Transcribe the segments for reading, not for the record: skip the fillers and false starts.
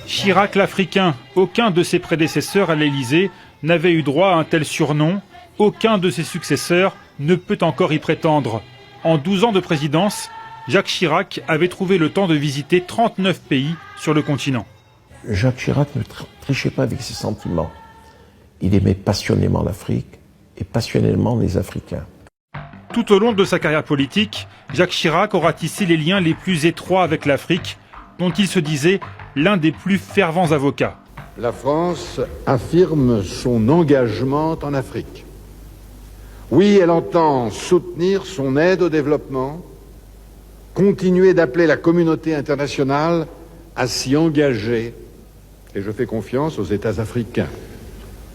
Chirac l'Africain, aucun de ses prédécesseurs à l'Élysée n'avait eu droit à un tel surnom. Aucun de ses successeurs ne peut encore y prétendre. En 12 ans de présidence, Jacques Chirac avait trouvé le temps de visiter 39 pays sur le continent. Jacques Chirac ne trichait pas avec ses sentiments. Il aimait passionnément l'Afrique et passionnément les Africains. Tout au long de sa carrière politique, Jacques Chirac aura tissé les liens les plus étroits avec l'Afrique, dont il se disait l'un des plus fervents avocats. La France affirme son engagement en Afrique. Oui, elle entend soutenir son aide au développement, continuer d'appeler la communauté internationale à s'y engager, et je fais confiance aux États africains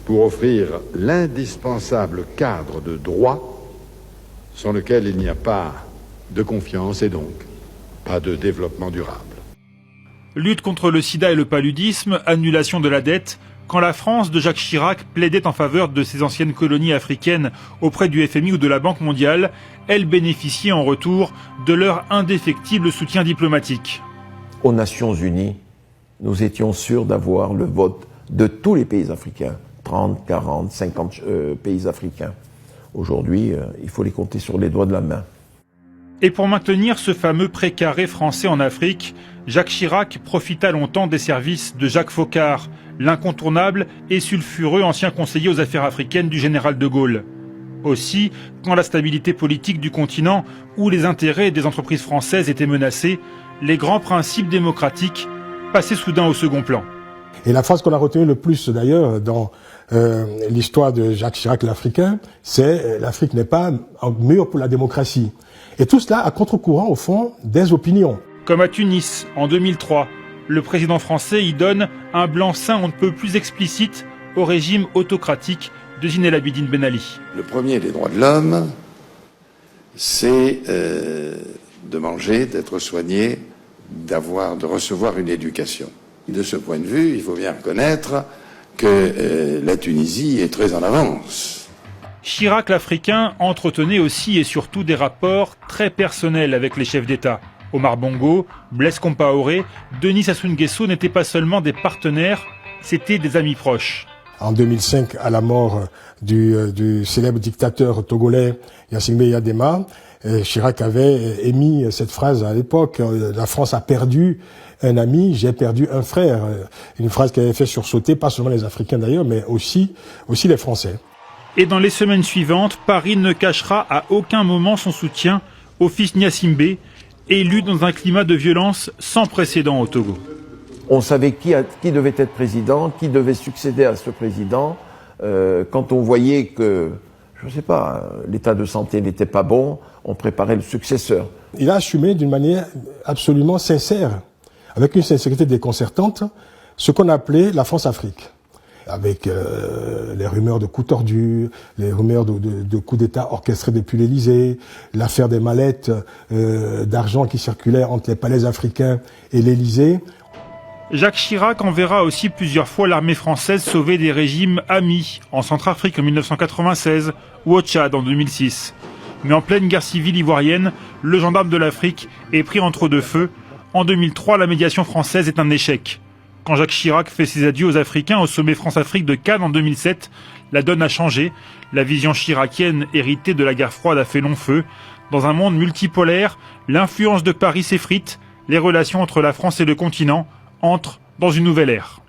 pour offrir l'indispensable cadre de droit sans lequel il n'y a pas de confiance et donc pas de développement durable. Lutte contre le sida et le paludisme, annulation de la dette. Quand la France de Jacques Chirac plaidait en faveur de ses anciennes colonies africaines auprès du FMI ou de la Banque mondiale, elle bénéficiait en retour de leur indéfectible soutien diplomatique. Aux Nations Unies, nous étions sûrs d'avoir le vote de tous les pays africains, 30, 40, 50 pays africains. Aujourd'hui, il faut les compter sur les doigts de la main. Et pour maintenir ce fameux précaré français en Afrique, Jacques Chirac profita longtemps des services de Jacques Foccart, l'incontournable et sulfureux ancien conseiller aux affaires africaines du général de Gaulle. Aussi, quand la stabilité politique du continent ou les intérêts des entreprises françaises étaient menacés, les grands principes démocratiques passaient soudain au second plan. Et la phrase qu'on a retenue le plus d'ailleurs dans l'histoire de Jacques Chirac l'Africain, c'est « l'Afrique n'est pas mûre pour la démocratie ». Et tout cela à contre-courant, au fond, des opinions. Comme à Tunis, en 2003, le président français y donne un blanc-seing on ne peut plus explicite au régime autocratique de Zine El Abidine Ben Ali. Le premier des droits de l'homme, c'est de manger, d'être soigné, de recevoir une éducation. De ce point de vue, il faut bien reconnaître que la Tunisie est très en avance. Chirac l'Africain entretenait aussi et surtout des rapports très personnels avec les chefs d'État. Omar Bongo, Blaise Compaoré, Denis Sassou Nguesso n'étaient pas seulement des partenaires, c'étaient des amis proches. En 2005, à la mort du célèbre dictateur togolais Yassine Yadema, Chirac avait émis cette phrase à l'époque, la France a perdu un ami, j'ai perdu un frère. Une phrase qui avait fait sursauter pas seulement les Africains d'ailleurs, mais aussi les Français. Et dans les semaines suivantes, Paris ne cachera à aucun moment son soutien au fils Gnassingbé, élu dans un climat de violence sans précédent au Togo. On savait qui devait être président, qui devait succéder à ce président. Quand on voyait que, je ne sais pas, l'état de santé n'était pas bon, on préparait le successeur. Il a assumé d'une manière absolument sincère, avec une sincérité déconcertante, ce qu'on appelait la France-Afrique. Avec les rumeurs de coups tordus, les rumeurs de coups d'État orchestrés depuis l'Élysée, l'affaire des mallettes d'argent qui circulaient entre les palais africains et l'Élysée. Jacques Chirac enverra aussi plusieurs fois l'armée française sauver des régimes amis, en Centrafrique en 1996 ou au Tchad en 2006. Mais en pleine guerre civile ivoirienne, le gendarme de l'Afrique est pris entre deux feux. En 2003, la médiation française est un échec. Quand Jacques Chirac fait ses adieux aux Africains au sommet France-Afrique de Cannes en 2007, la donne a changé. La vision chiracienne héritée de la guerre froide a fait long feu. Dans un monde multipolaire, l'influence de Paris s'effrite. Les relations entre la France et le continent entrent dans une nouvelle ère.